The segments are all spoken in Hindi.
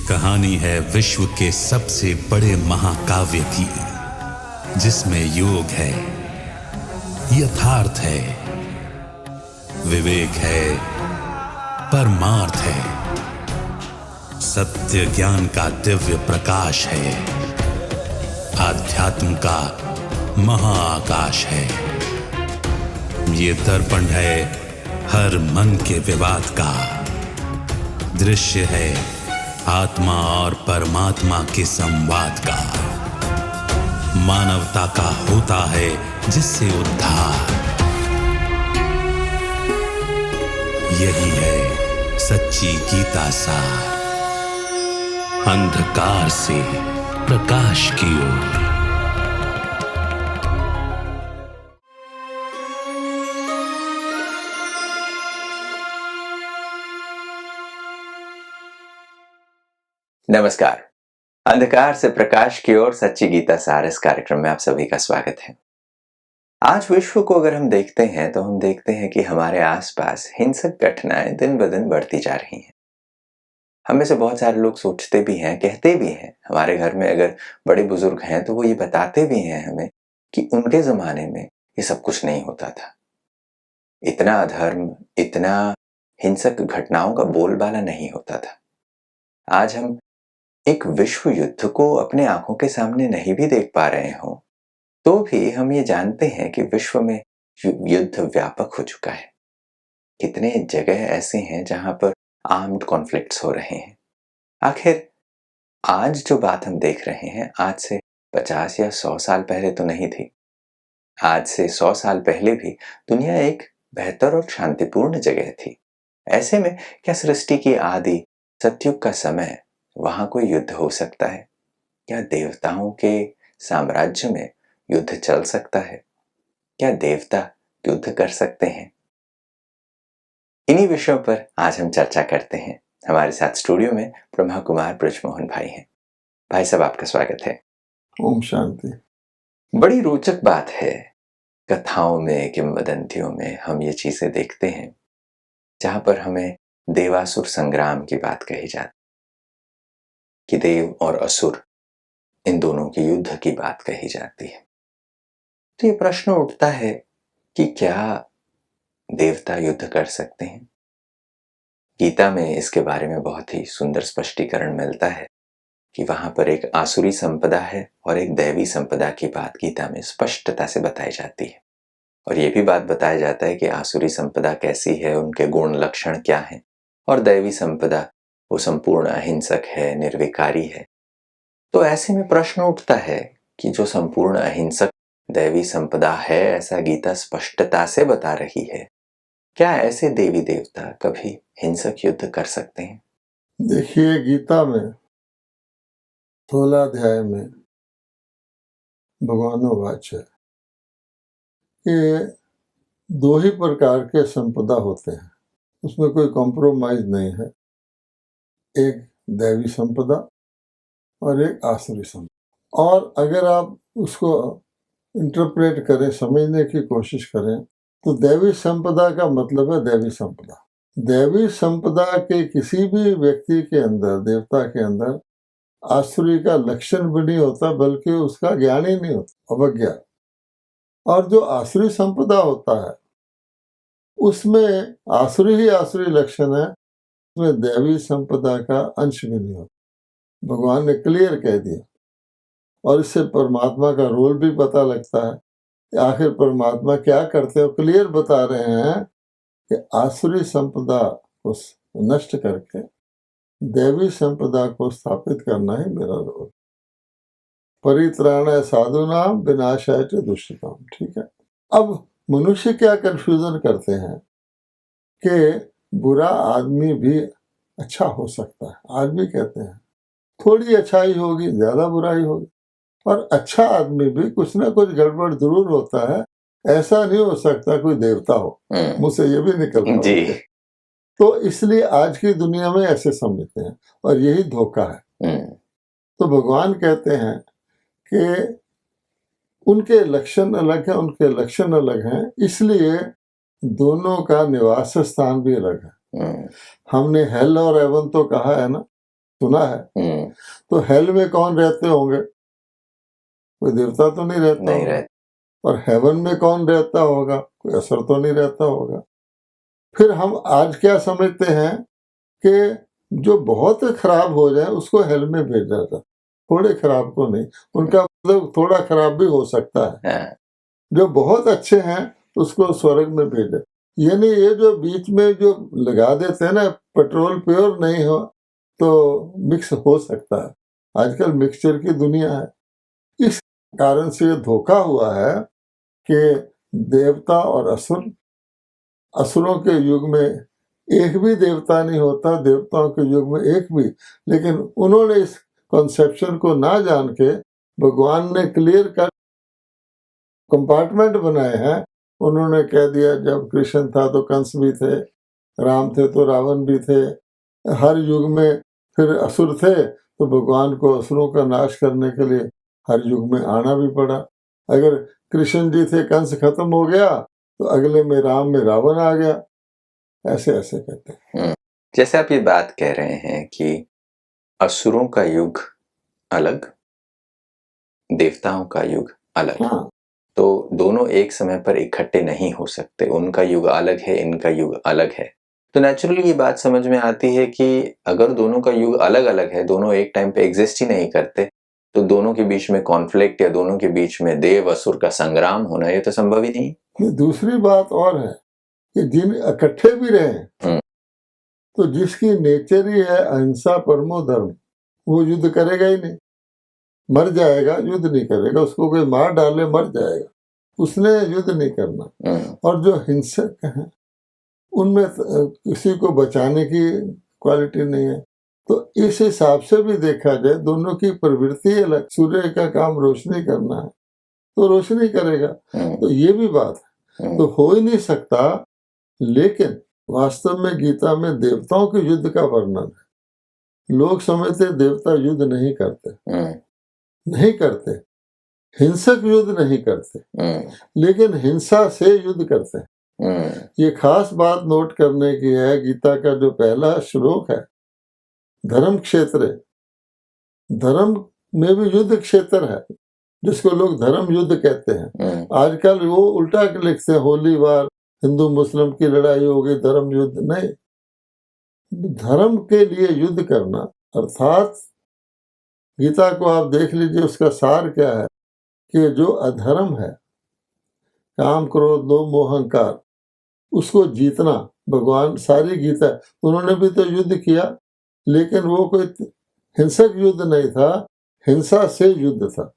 कहानी है विश्व के सबसे बड़े महाकाव्य की, जिसमें योग है, यथार्थ है, विवेक है, परमार्थ है, सत्य ज्ञान का दिव्य प्रकाश है, आध्यात्म का महाआकाश है। ये दर्पण है हर मन के विवाद का, दृश्य है आत्मा और परमात्मा के संवाद का, मानवता का होता है जिससे उद्धार। यही है सच्ची गीता सार, अंधकार से प्रकाश की ओर। नमस्कार। अंधकार से प्रकाश की ओर सच्ची गीता सार इस कार्यक्रम में आप सभी का स्वागत है। आज विश्व को अगर हम देखते हैं तो हम देखते हैं कि हमारे आसपास हिंसक घटनाएं दिन ब दिन बढ़ती जा रही हैं। हम में से बहुत सारे लोग सोचते भी हैं, कहते भी हैं, हमारे घर में अगर बड़े बुजुर्ग हैं तो वो ये बताते भी हैं हमें कि उनके जमाने में ये सब कुछ नहीं होता था, इतना अधर्म, इतना हिंसक घटनाओं का बोलबाला नहीं होता था। आज हम एक विश्व युद्ध को अपने आंखों के सामने नहीं भी देख पा रहे हो तो भी हम ये जानते हैं कि विश्व में युद्ध व्यापक हो चुका है। कितने जगह ऐसे हैं जहां पर आर्म्ड कॉन्फ्लिक्ट्स हो रहे हैं। आखिर आज जो बात हम देख रहे हैं, आज से 50 या 100 साल पहले तो नहीं थी। आज से 100 साल पहले भी दुनिया एक बेहतर और शांतिपूर्ण जगह थी। ऐसे में क्या सृष्टि की आदि सतयुग का समय वहां कोई युद्ध हो सकता है? क्या देवताओं के साम्राज्य में युद्ध चल सकता है? क्या देवता युद्ध कर सकते हैं? इन्हीं विषयों पर आज हम चर्चा करते हैं। हमारे साथ स्टूडियो में ब्रह्मा कुमार ब्रजमोहन भाई हैं। भाई साहब, आपका स्वागत है। ओम शांति। बड़ी रोचक बात है, कथाओं में, किंवदंतियों में हम ये चीजें देखते हैं जहां पर हमें देवासुर संग्राम की बात कही जाती, कि देव और असुर इन दोनों के युद्ध की बात कही जाती है। तो ये प्रश्न उठता है कि क्या देवता युद्ध कर सकते हैं? गीता में इसके बारे में बहुत ही सुंदर स्पष्टीकरण मिलता है कि वहां पर एक आसुरी संपदा है और एक दैवी संपदा की बात गीता में स्पष्टता से बताई जाती है। और ये भी बात बताया जाता है कि आसुरी संपदा कैसी है, उनके गुण लक्षण क्या हैं, और दैवी संपदा वो संपूर्ण अहिंसक है, निर्विकारी है। तो ऐसे में प्रश्न उठता है कि जो संपूर्ण अहिंसक दैवी संपदा है, ऐसा गीता स्पष्टता से बता रही है, क्या ऐसे देवी देवता कभी हिंसक युद्ध कर सकते हैं? देखिए, गीता में 16 अध्याय में भगवान वाच है कि 2 ही प्रकार के संपदा होते हैं, उसमें कोई कॉम्प्रोमाइज नहीं है। एक दैवी संपदा और एक आसुरी संपदा। और अगर आप उसको इंटरप्रेट करें, समझने की कोशिश करें, तो दैवी संपदा का मतलब है दैवी संपदा। दैवी संपदा के किसी भी व्यक्ति के अंदर, देवता के अंदर आसुरी का लक्षण भी नहीं होता, बल्कि उसका ज्ञान ही नहीं होता, अवज्ञा। और जो आसुरी संपदा होता है उसमें आसुरी ही आसुरी लक्षण है, उसमें दैवी संपदा का अंश भी नहीं होता। भगवान ने क्लियर कह दिया। और इससे परमात्मा का रोल भी पता लगता है कि आखिर परमात्मा क्या करते हैं। क्लियर बता रहे हैं कि आसुरी संपदा को नष्ट करके दैवी संपदा को स्थापित करना ही मेरा रोल। परित्राणाय साधूनाम विनाशाय च दुष्कृताम। ठीक है। अब मनुष्य क्या कंफ्यूजन करते हैं कि बुरा आदमी भी अच्छा हो सकता है। आज भी कहते हैं थोड़ी अच्छाई होगी, ज्यादा बुराई होगी, और अच्छा आदमी भी कुछ ना कुछ गड़बड़ जरूर होता है। ऐसा नहीं हो सकता कोई देवता हो, मुझसे ये भी निकलता है। तो इसलिए आज की दुनिया में ऐसे समझते हैं और यही धोखा है। तो भगवान कहते हैं कि उनके लक्षण अलग हैं, उनके लक्षण अलग हैं, इसलिए दोनों का निवास स्थान भी अलग है। हमने हेल और हेवन तो कहा है ना, सुना है। तो हेल में कौन रहते होंगे? कोई देवता तो नहीं रहता नहीं होगा। रहते। और हेवन में कौन रहता होगा? कोई असुर तो नहीं रहता होगा। फिर हम आज क्या समझते हैं कि जो बहुत खराब हो जाए उसको हेल में भेजा जाए, थोड़े खराब को नहीं। उनका मतलब थोड़ा खराब भी हो सकता है। हाँ, जो बहुत अच्छे हैं उसको स्वर्ग में भेजे। यानी ये जो बीच में जो लगा देते हैं ना, पेट्रोल प्योर नहीं हो तो मिक्स हो सकता है। आजकल मिक्सचर की दुनिया है। इस कारण से ये धोखा हुआ है कि देवता और असुर, असुरों के युग में एक भी देवता नहीं होता, देवताओं के युग में एक भी। लेकिन उन्होंने इस कॉन्सेप्शन को ना जान के भगवान ने क्लियर कट कंपार्टमेंट बनाए हैं। उन्होंने कह दिया जब कृष्ण था तो कंस भी थे, राम थे तो रावण भी थे, हर युग में फिर असुर थे, तो भगवान को असुरों का नाश करने के लिए हर युग में आना भी पड़ा। अगर कृष्ण जी थे, कंस खत्म हो गया, तो अगले में राम में रावण आ गया। ऐसे ऐसे कहते हैं। जैसे आप ये बात कह रहे हैं कि असुरों का युग अलग, देवताओं का युग अलग, हाँ, तो दोनों एक समय पर इकट्ठे नहीं हो सकते। उनका युग अलग है, इनका युग अलग है। तो नेचुरली ये बात समझ में आती है कि अगर दोनों का युग अलग अलग है, दोनों एक टाइम पे एग्जिस्ट ही नहीं करते, तो दोनों के बीच में कॉन्फ्लिक्ट या दोनों के बीच में देव असुर का संग्राम होना ये तो संभव ही नहीं। ये दूसरी बात और है कि जिन इकट्ठे भी रहे तो जिसकी नेचर ही है अहिंसा परमो धर्म, वो युद्ध करेगा ही नहीं, मर जाएगा, युद्ध नहीं करेगा। उसको कोई मार डाले मर जाएगा, उसने युद्ध नहीं करना। और जो हिंसक हैं उनमें किसी को बचाने की क्वालिटी नहीं है। तो इस हिसाब से भी देखा जाए दोनों की प्रवृत्ति अलग। सूर्य का काम रोशनी करना है तो रोशनी करेगा, तो ये भी बात है। तो हो ही नहीं सकता। लेकिन वास्तव में गीता में देवताओं के युद्ध का वर्णन है। लोग समझते देवता युद्ध नहीं करते, नहीं करते, हिंसक युद्ध नहीं करते, लेकिन हिंसा से युद्ध करते हैं। ये खास बात नोट करने की है। गीता का जो पहला श्लोक है, धर्म क्षेत्र, धर्म में भी युद्ध क्षेत्र है, जिसको लोग धर्म युद्ध कहते हैं। आजकल वो उल्टा लिखते हैं, होली वार, हिंदू मुस्लिम की लड़ाई हो गई, धर्म युद्ध नहीं। धर्म के लिए युद्ध करना अर्थात गीता को आप देख लीजिए, उसका सार क्या है कि जो अधर्म है, काम क्रोध लोभ मोह अहंकार, उसको जीतना। भगवान सारी गीता, उन्होंने भी तो युद्ध किया, लेकिन वो कोई हिंसक युद्ध नहीं था, हिंसा से युद्ध था।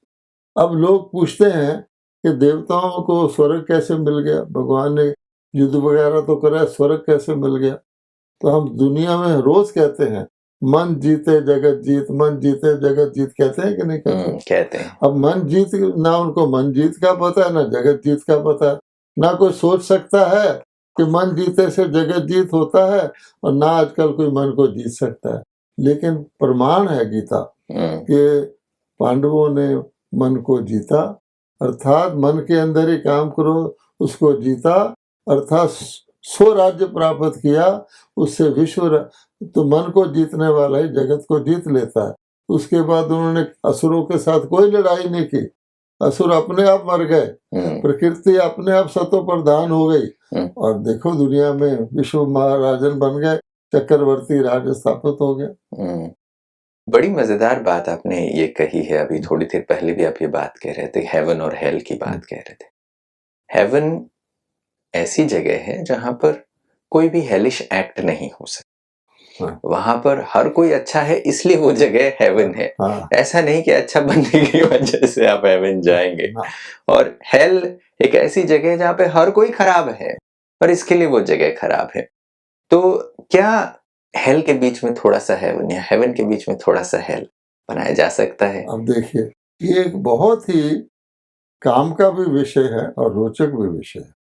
अब लोग पूछते हैं कि देवताओं को स्वर्ग कैसे मिल गया, भगवान ने युद्ध वगैरह तो करा, स्वर्ग कैसे मिल गया? तो हम दुनिया में रोज कहते हैं मन जीते जगत जीत, मन जीते जगत जीत, कहते हैं कि नहीं कहते? कहते हैं। अब मन जीत, ना उनको मन जीत का पता है ना जगत जीत का पता है। ना कोई सोच सकता है कि मन जीते से जगत जीत होता है, और ना आजकल कोई मन को जीत सकता है। लेकिन प्रमाण है गीता कि पांडवों ने मन को जीता, अर्थात मन के अंदर ही काम करो, उसको जीता, अर्थात स्वराज्य प्राप्त किया, उससे विश्व। तो मन को जीतने वाला ही जगत को जीत लेता है। उसके बाद उन्होंने असुरों के साथ कोई लड़ाई नहीं की, असुर अपने आप मर गए, प्रकृति अपने आप सतो प्रधान हो गई, और देखो दुनिया में विश्व महाराजन बन गए, चक्रवर्ती राज स्थापित हो गया। बड़ी मजेदार बात आपने ये कही है। अभी थोड़ी देर पहले भी आप ये बात कह रहे थे, हेवन और हेल की बात कह रहे थे। हेवन ऐसी जगह है जहां पर कोई भी हेलिश एक्ट नहीं हो सकता। वहां पर हर कोई अच्छा है, इसलिए वो जगह हेवन है। ऐसा नहीं कि अच्छा बनने की वजह से आप हेवन जाएंगे। और हेल एक ऐसी जगह है जहां पे हर कोई खराब है और इसके लिए वो जगह खराब है। तो क्या हेल के बीच में थोड़ा सा हेवन या हेवन के बीच में थोड़ा सा हेल बनाया जा सकता है? अब देखिए, ये एक बहुत ही काम का भी विषय है और रोचक भी विषय है।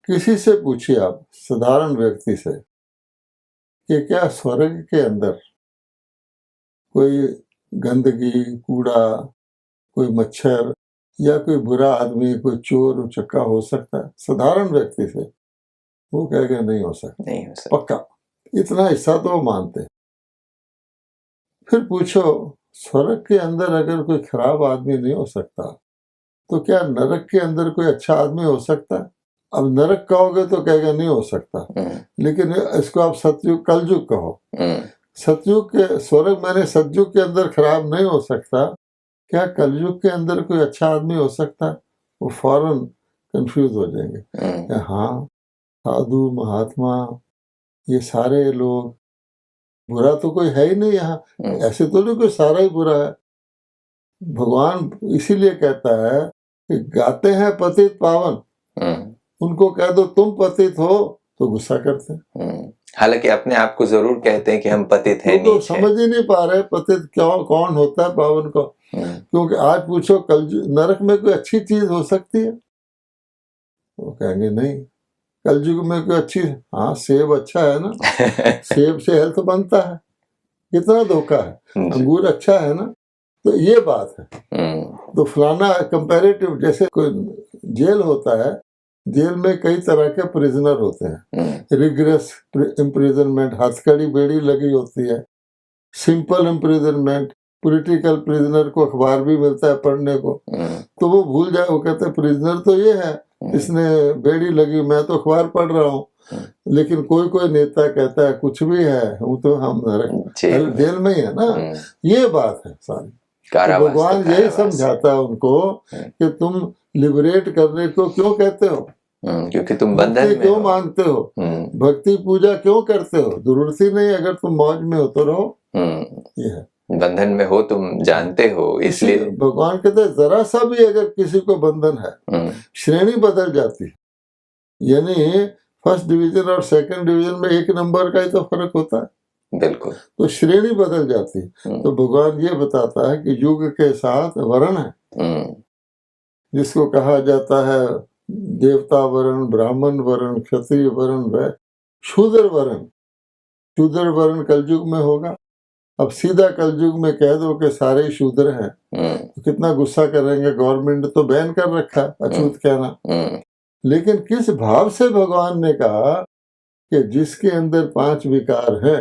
किसी से पूछिए आप, साधारण व्यक्ति से, कि क्या स्वर्ग के अंदर कोई गंदगी, कूड़ा, कोई मच्छर या कोई बुरा आदमी, कोई चोर उचक्का हो सकता है? साधारण व्यक्ति से वो कहेगा नहीं हो सकता, नहीं हो सकता। पक्का। इतना हिस्सा तो वो मानते हैं। फिर पूछो, स्वर्ग के अंदर अगर कोई खराब आदमी नहीं हो सकता तो क्या नरक के अंदर कोई अच्छा आदमी हो सकता है? अब नरक कहोगे तो कहेगा नहीं हो सकता, लेकिन इसको आप सतयुग कलयुग कहो। सतयुग के स्वर्ग मैंने सतयुग के अंदर खराब नहीं हो सकता, क्या कलयुग के अंदर कोई अच्छा आदमी हो सकता है? वो फौरन कंफ्यूज हो जाएंगे। हाँ, साधु महात्मा ये सारे लोग, बुरा तो कोई है ही नहीं यहाँ, ऐसे तो नहीं कोई सारा ही बुरा है। भगवान इसीलिए कहता है कि गाते हैं पतित पावन, उनको कह दो तुम पतित हो तो गुस्सा करते हैं। हालांकि अपने आप को जरूर कहते हैं कि हम पतित हैं, तो समझ ही नहीं पा रहे पतित क्यों, कौन होता है पावन को। क्योंकि आज पूछो कल नरक में कोई अच्छी चीज हो सकती है? वो कहेंगे नहीं। कलयुग में कोई अच्छी, हाँ सेब अच्छा है ना, सेब से हेल्थ बनता है, कितना धोखा है। अंगूर अच्छा है ना, तो ये बात है। तो फलाना कंपैरेटिव, जैसे कोई जेल होता है, जेल में कई तरह के प्रिजनर होते हैं। रिग्रेस इम्प्रिजनमेंट, हथकड़ी बेड़ी लगी होती है। सिंपल इम्प्रिजनमेंट, पॉलिटिकल प्रिजनर को अखबार भी मिलता है पढ़ने को, तो वो भूल जाए, वो कहते हैं प्रिजनर तो ये है इसने बेड़ी लगी, मैं तो अखबार पढ़ रहा हूँ। लेकिन कोई कोई नेता कहता है कुछ भी है, वो तो हम जेल में ही है ना। ये बात है सारी। तो भगवान यही समझाता है उनको कि तुम लिबरेट करने को क्यों कहते हो, क्योंकि तुम बंधन में क्यों मांगते हो, भक्ति पूजा क्यों करते हो? जरूरत ही नहीं, अगर तुम मौज में हो तो रहो। ये है, बंधन में हो तुम जानते हो, इसलिए भगवान कहते हैं जरा सा भी अगर किसी को बंधन है, श्रेणी बदल जाती है। यानी फर्स्ट डिवीजन और सेकंड डिवीजन में 1 नंबर का ही तो फर्क होता है। बिल्कुल, तो श्रेणी बदल जाती है। तो भगवान ये बताता है कि युग के साथ वर्ण है, जिसको कहा जाता है देवता वर्ण, ब्राह्मण वर्ण, क्षत्रिय वर्ण व शूद्र वर्ण। शूद्र वर्ण कलयुग में होगा। अब सीधा कलयुग में कह दो कि सारे शूद्र हैं, तो कितना गुस्सा करेंगे। गवर्नमेंट तो बैन कर रखा अछूत कहना। लेकिन किस भाव से भगवान ने कहा कि जिसके अंदर 5 विकार है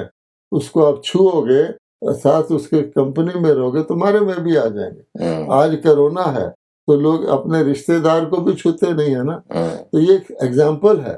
उसको आप छुओगे, साथ उसके कंपनी में रहोगे, तुम्हारे में भी आ जाएंगे। आज कोरोना है तो लोग अपने रिश्तेदार को भी छूते नहीं है ना। तो ये एक एग्जाम्पल है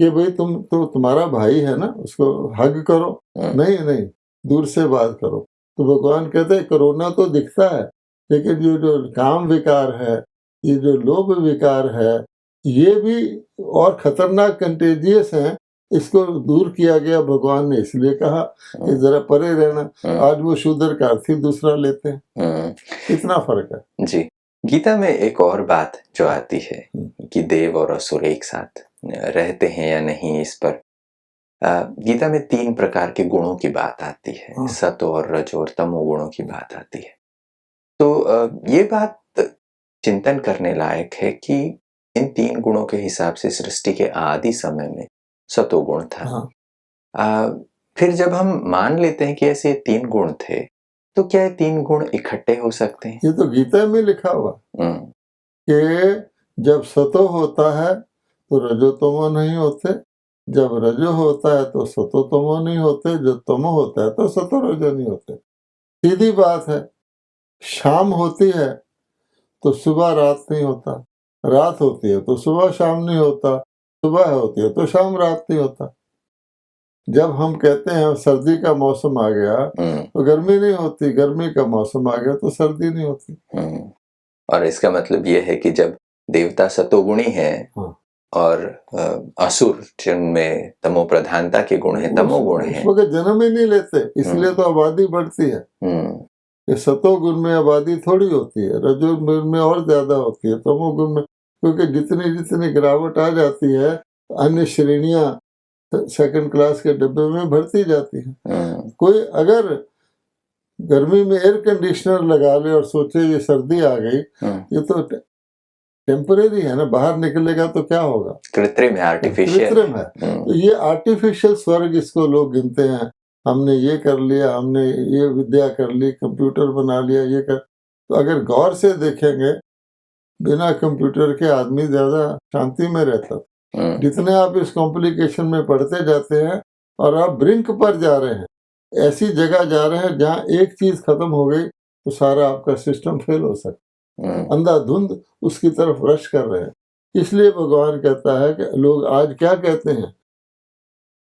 कि भाई तुम तो, तुम्हारा भाई है ना, उसको हग करो, नहीं नहीं दूर से बात करो। तो भगवान कहते हैं कोरोना तो दिखता है, लेकिन ये जो काम विकार है, ये जो लोभ विकार है, ये भी और खतरनाक कंटेजियस है। इसको दूर किया गया भगवान ने इसलिए कहा कि जरा परे रहना। आज वो शूद्र का अर्थ ही दूसरा लेते हैं। इतना फर्क है जी। गीता में एक और बात जो आती है कि देव और असुर एक साथ रहते हैं या नहीं, इस पर गीता में 3 प्रकार के गुणों की बात आती है। सतो और रजो और तमो गुणों की बात आती है। तो ये बात चिंतन करने लायक है कि इन 3 गुणों के हिसाब से सृष्टि के आदि समय में सतोगुण था। फिर जब हम मान लेते हैं कि ऐसे 3 गुण थे, तो क्या ये 3 गुण इकट्ठे हो सकते हैं? ये तो गीता में लिखा हुआ कि जब सतो होता है तो रजोतमो नहीं होते, जब रजो होता है तो सतोतमो नहीं होते, जब तमो होता है तो सतो रजो नहीं होते। सीधी बात है। शाम होती है तो सुबह रात नहीं होता, रात होती है तो सुबह शाम नहीं होता, सुबह होती है तो शाम रात नहीं होता। जब हम कहते हैं सर्दी का मौसम आ गया तो गर्मी नहीं होती, गर्मी का मौसम आ गया तो सर्दी नहीं होती। और इसका मतलब ये है कि जब देवता सतोगुणी है और असुर जिनमें तमो प्रधानता के गुण है, तमोगुण है, उस वक्त जन्म ही नहीं लेते, इसलिए तो आबादी बढ़ती है। ये सतोगुण में आबादी थोड़ी होती है, रजोगुण में और ज्यादा होती है, तमोगुण में, क्योंकि जितनी जितनी गिरावट आ जाती है अन्य श्रेणियां सेकंड क्लास के डब्बे में भरती जाती है। कोई अगर गर्मी में एयर कंडीशनर लगा ले और सोचे ये सर्दी आ गई, ये तो टेम्परेरी है ना, बाहर निकलेगा तो क्या होगा? कृत्रिम है, आर्टिफिशियल कृत्रिम है। तो ये आर्टिफिशियल स्वर्ग इसको लोग गिनते हैं। हमने ये कर लिया, हमने ये विद्या कर ली, कंप्यूटर बना लिया, ये कर। तो अगर गौर से देखेंगे, बिना कंप्यूटर के आदमी ज्यादा शांति में रहता। जितने आप इस कॉम्प्लिकेशन में पढ़ते जाते हैं और आप ब्रिंक पर जा रहे हैं, ऐसी जगह जा रहे हैं जहाँ एक चीज खत्म हो गई तो सारा आपका सिस्टम फेल हो सकता है। अंधाधुंध उसकी तरफ रश कर रहे हैं। इसलिए भगवान कहता है कि लोग आज क्या कहते हैं,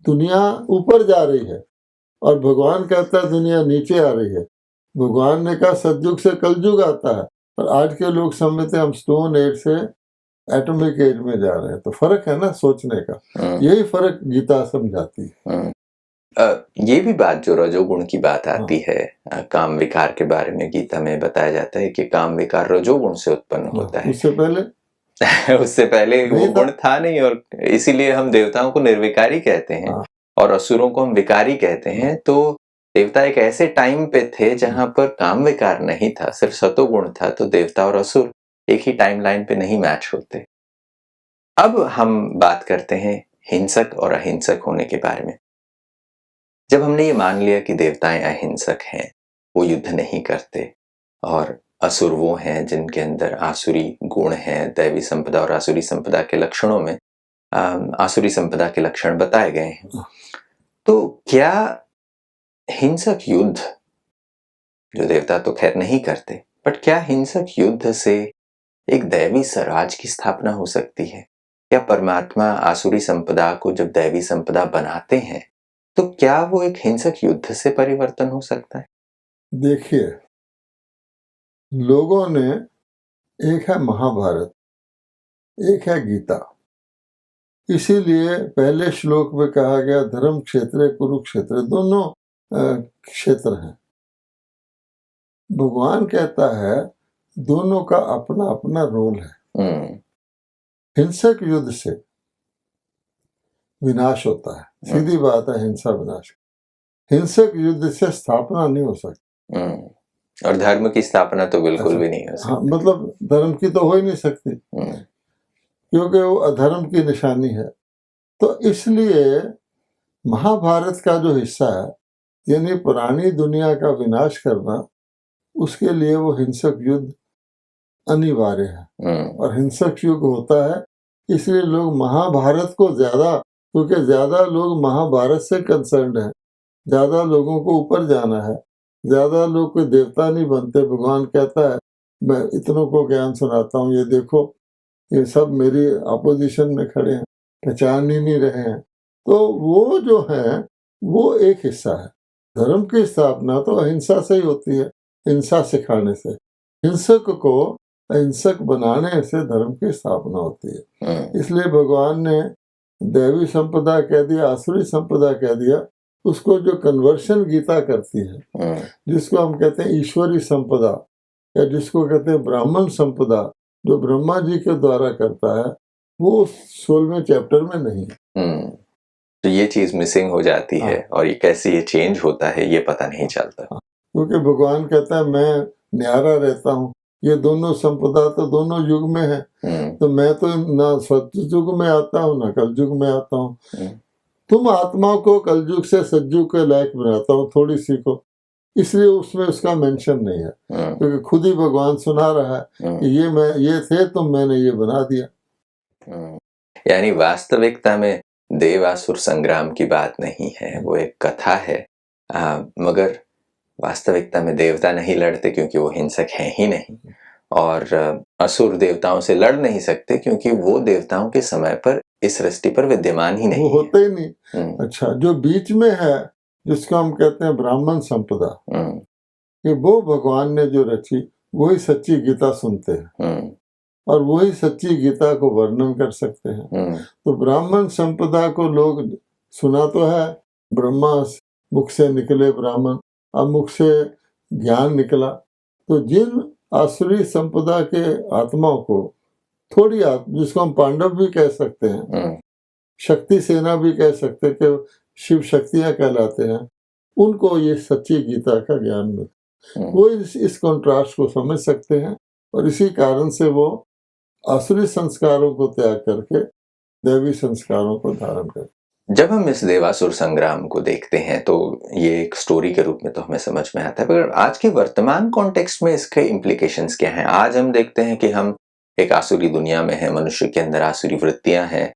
दुनिया ऊपर जा रही है, और भगवान कहता है दुनिया नीचे आ रही है। भगवान ने कहा सतयुग से कलयुग आता है, और आज के लोग समझते हैं हम स्टोन एज से एटॉमिक एज में जा रहे हैं। तो फर्क है ना सोचने का, यही फर्क गीता समझाती है। ये भी बात जो रजोगुण की बात आती है, काम विकार के बारे में गीता में बताया जाता है कि काम विकार रजोगुण से उत्पन्न होता है। उससे पहले वो गुण था नहीं, और इसीलिए हम देवताओं को निर्विकारी कहते हैं और असुरों को हम विकारी कहते हैं। तो देवता एक ऐसे टाइम पे थे जहां पर काम विकार नहीं था, सिर्फ सतोगुण था। तो देवता और असुर एक ही टाइमलाइन पे नहीं मैच होते। अब हम बात करते हैं हिंसक और अहिंसक होने के बारे में। जब हमने ये मान लिया कि देवताएं अहिंसक हैं, वो युद्ध नहीं करते, और असुर वो हैं जिनके अंदर आसुरी गुण हैं, दैवी संपदा और आसुरी संपदा के लक्षणों में आसुरी संपदा के लक्षण बताए गए हैं, तो क्या हिंसक युद्ध, जो देवता तो खैर नहीं करते, बट क्या हिंसक युद्ध से एक दैवी स्वराज की स्थापना हो सकती है? क्या परमात्मा आसुरी संपदा को जब दैवी संपदा बनाते हैं तो क्या वो एक हिंसक युद्ध से परिवर्तन हो सकता है? देखिए, लोगों ने, एक है महाभारत, एक है गीता, इसीलिए पहले श्लोक में कहा गया धर्म क्षेत्र कुरुक्षेत्र, दोनों क्षेत्र हैं। भगवान कहता है दोनों का अपना अपना रोल है। हिंसक युद्ध से विनाश होता है, सीधी बात है, हिंसा विनाश। हिंसक युद्ध से स्थापना नहीं हो सकती, और धर्म की स्थापना तो बिल्कुल भी नहीं हो सकती। हाँ, मतलब धर्म की तो हो ही नहीं सकती, क्योंकि वो अधर्म की निशानी है। तो इसलिए महाभारत का जो हिस्सा है, यानी पुरानी दुनिया का विनाश करना, उसके लिए वो हिंसक युद्ध अनिवार्य है। और हिंसक युद्ध होता है, इसलिए लोग महाभारत को ज्यादा, क्योंकि ज्यादा लोग महाभारत से कंसर्न्ड हैं, ज्यादा लोगों को ऊपर जाना है, ज्यादा लोग कोई देवता नहीं बनते। भगवान कहता है मैं इतनों को ज्ञान सुनाता हूँ, ये देखो ये सब मेरी अपोजिशन में खड़े हैं, पहचान ही नहीं रहे हैं। तो वो जो है वो एक हिस्सा है। धर्म की स्थापना तो अहिंसा से ही होती है, हिंसा सिखाने से। हिंसक को अहिंसक बनाने से धर्म की स्थापना होती है। इसलिए भगवान ने दैवी संपदा कह दिया, आसुरी संपदा कह दिया, उसको जो कन्वर्शन गीता करती है, जिसको हम कहते हैं ईश्वरी संपदा, या जिसको कहते हैं ब्राह्मण संपदा, जो ब्रह्मा जी के द्वारा करता है, वो 16वें चैप्टर में नहीं है। तो ये चीज मिसिंग हो जाती है, और ये कैसे ये चेंज होता है ये पता नहीं चलता। क्योंकि भगवान कहता है मैं न्यारा रहता हूँ, ये दोनों संपदा तो दोनों युग में है, तो मैं तो ना सतयुग में आता हूँ ना कलयुग में आता हूँ। तुम आत्माओं को कलयुग से सतयुग के लायक बनाता हूँ, थोड़ी सीखो। इसलिए उसमें उसका मेंशन नहीं है, क्योंकि खुद ही भगवान सुना रहा है कि ये थे तो मैंने ये बना दिया। यानी वास्तविकता में देवासुर संग्राम की बात नहीं है, वो एक कथा है। मगर वास्तविकता में देवता नहीं लड़ते, क्योंकि वो हिंसक हैं ही नहीं, और असुर देवताओं से लड़ नहीं सकते, क्योंकि वो देवताओं के समय पर इस सृष्टि पर विद्यमान ही नहीं, वो होते ही नहीं। अच्छा, जो बीच में है, जिसको हम कहते हैं ब्राह्मण संपदा, कि वो भगवान ने जो रची, वही सच्ची गीता सुनते हैं, और वही सच्ची गीता को वर्णन कर सकते हैं। तो ब्राह्मण संपदा को लोग सुना तो है, ब्रह्मा मुख से निकले ब्राह्मण, अब मुख से ज्ञान निकला। तो जिन आसुरी संपदा के आत्माओं को थोड़ी जिसको हम पांडव भी कह सकते हैं, शक्ति सेना भी कह सकते हैं, कि शिव शक्तियां कहलाते हैं, उनको ये सच्ची गीता का ज्ञान मिलता, वो इस कॉन्ट्रास्ट को समझ सकते हैं, और इसी कारण से वो आसुरी संस्कारों को त्याग करके दैवी संस्कारों को धारण करते। जब हम इस देवासुर संग्राम को देखते हैं तो ये एक स्टोरी के रूप में तो हमें समझ में आता है, पर आज के वर्तमान कॉन्टेक्स्ट में इसके इम्प्लीकेशंस क्या हैं? आज हम देखते हैं कि हम एक आसुरी दुनिया में हैं, मनुष्य के अंदर आसुरी वृत्तियां हैं,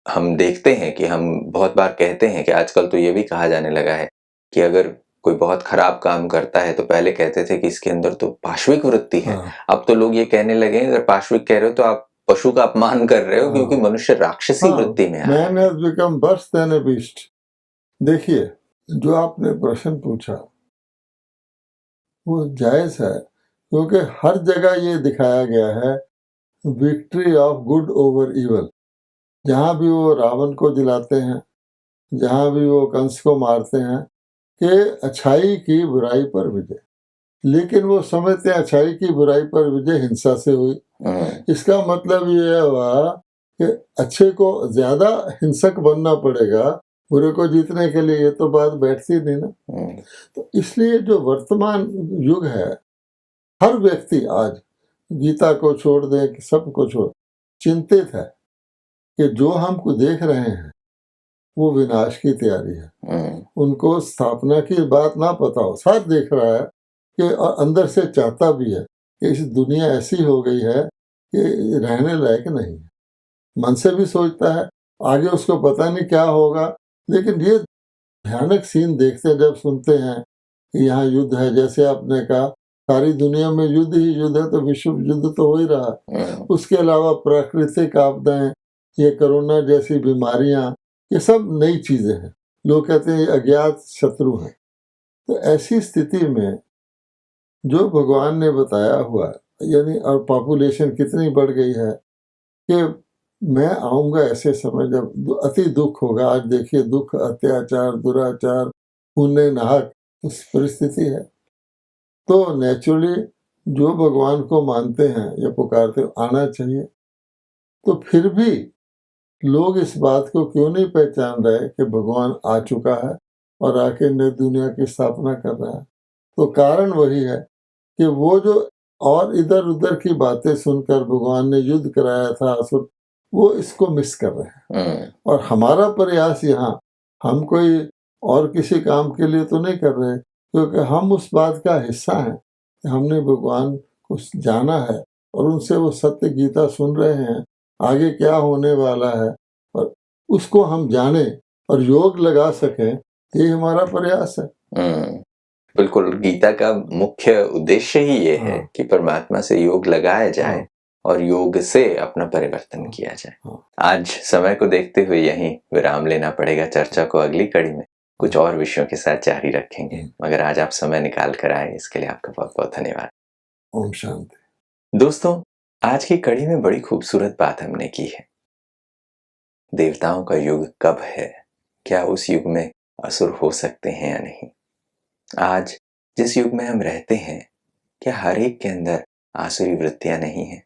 हम देखते हैं कि हम बहुत बार कहते हैं कि आजकल तो ये भी कहा जाने लगा है कि अगर कोई बहुत खराब काम करता है तो पहले कहते थे कि इसके अंदर तो पाशविक वृत्ति है। अब तो लोग ये कहने लगे हैं अगर पाशविक कह रहे हो तो आप पशु का अपमान कर रहे हो, क्योंकि मनुष्य राक्षसी वृत्ति में है। Man has become worse than a beast. देखिए, जो आपने प्रश्न पूछा वो जायज है, क्योंकि हर जगह ये दिखाया गया है victory of good over evil. जहाँ भी वो रावण को जिलाते हैं, जहाँ भी वो कंस को मारते हैं, कि अच्छाई की बुराई पर विजय। लेकिन वो समझते हैं अच्छाई की बुराई पर विजय हिंसा से हुई। इसका मतलब ये हुआ कि अच्छे को ज्यादा हिंसक बनना पड़ेगा बुरे को जीतने के लिए। ये तो बात बैठती नहीं ना। तो इसलिए जो वर्तमान युग है, हर व्यक्ति आज गीता को छोड़ दे, सबको छोड़, चिंतित है कि जो हमको देख रहे हैं वो विनाश की तैयारी है। उनको स्थापना की बात ना पता हो, साथ देख रहा है कि अंदर से चाहता भी है कि इस दुनिया ऐसी हो गई है कि रहने लायक नहीं है। मन से भी सोचता है, आगे उसको पता नहीं क्या होगा। लेकिन ये भयानक सीन देखते हैं जब सुनते हैं कि यहाँ युद्ध है। जैसे आपने कहा सारी दुनिया में युद्ध ही युद्ध है, तो विश्व युद्ध तो हो ही रहा है। उसके अलावा प्राकृतिक आपदाएं, ये कोरोना जैसी बीमारियां, ये सब नई चीजें हैं। लोग कहते हैं अज्ञात शत्रु हैं। तो ऐसी स्थिति में जो भगवान ने बताया हुआ, यानी और पॉपुलेशन कितनी बढ़ गई है कि मैं आऊँगा ऐसे समय जब अति दुख होगा। आज देखिए दुख, अत्याचार, दुराचार, खूने नाहक, उस परिस्थिति है। तो नेचुरली जो भगवान को मानते हैं या पुकारते आना चाहिए। तो फिर भी लोग इस बात को क्यों नहीं पहचान रहे कि भगवान आ चुका है और आके नई दुनिया की स्थापना कर रहा है? तो कारण वही है कि वो जो और इधर उधर की बातें सुनकर भगवान ने युद्ध कराया था असुर, वो इसको मिस कर रहे हैं। और हमारा प्रयास यहाँ, हम कोई और किसी काम के लिए तो नहीं कर रहे, क्योंकि हम उस बात का हिस्सा हैं कि हमने भगवान को जाना है और उनसे वो सत्य गीता सुन रहे हैं, आगे क्या होने वाला है और उसको हम जाने और योग लगा सकें, ये हमारा प्रयास है। बिल्कुल, गीता का मुख्य उद्देश्य ही ये है कि परमात्मा से योग लगाया जाए और योग से अपना परिवर्तन किया जाए। आज समय को देखते हुए यहीं विराम लेना पड़ेगा। चर्चा को अगली कड़ी में कुछ और विषयों के साथ जारी रखेंगे, मगर आज आप समय निकाल कर आए, इसके लिए आपका बहुत बहुत धन्यवाद। ओम शांति। दोस्तों, आज की कड़ी में बड़ी खूबसूरत बात हमने की है। देवताओं का युग कब है, क्या उस युग में असुर हो सकते हैं या नहीं? आज जिस युग में हम रहते हैं, क्या हर एक के अंदर आसुरी वृत्तियां नहीं हैं?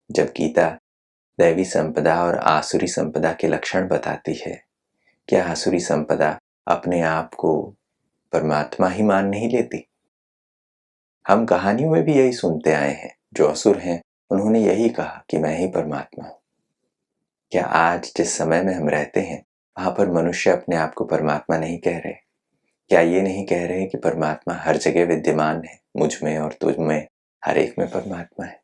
जब गीता दैवी संपदा और आसुरी संपदा के लक्षण बताती है, क्या आसुरी संपदा अपने आप को परमात्मा ही मान नहीं लेती? हम कहानियों में भी यही सुनते आए हैं, जो असुर हैं उन्होंने यही कहा कि मैं ही परमात्मा हूं। क्या आज जिस समय में हम रहते हैं वहां पर मनुष्य अपने आप को परमात्मा नहीं कह रहे? क्या ये नहीं कह रहे कि परमात्मा हर जगह विद्यमान है, मुझ में और तुझ में, हर एक में परमात्मा है?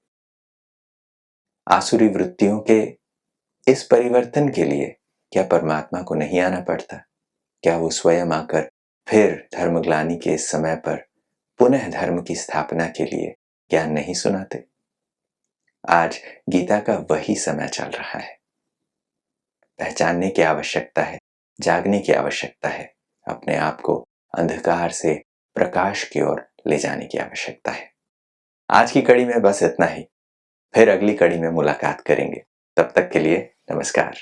आसुरी वृत्तियों के इस परिवर्तन के लिए क्या परमात्मा को नहीं आना पड़ता? क्या वो स्वयं आकर फिर धर्मग्लानि के इस समय पर पुनः धर्म की स्थापना के लिए ज्ञान नहीं सुनाते? आज गीता का वही समय चल रहा है। पहचानने की आवश्यकता है, जागने की आवश्यकता है, अपने आप को अंधकार से प्रकाश की ओर ले जाने की आवश्यकता है। आज की कड़ी में बस इतना ही। फिर अगली कड़ी में मुलाकात करेंगे। तब तक के लिए नमस्कार।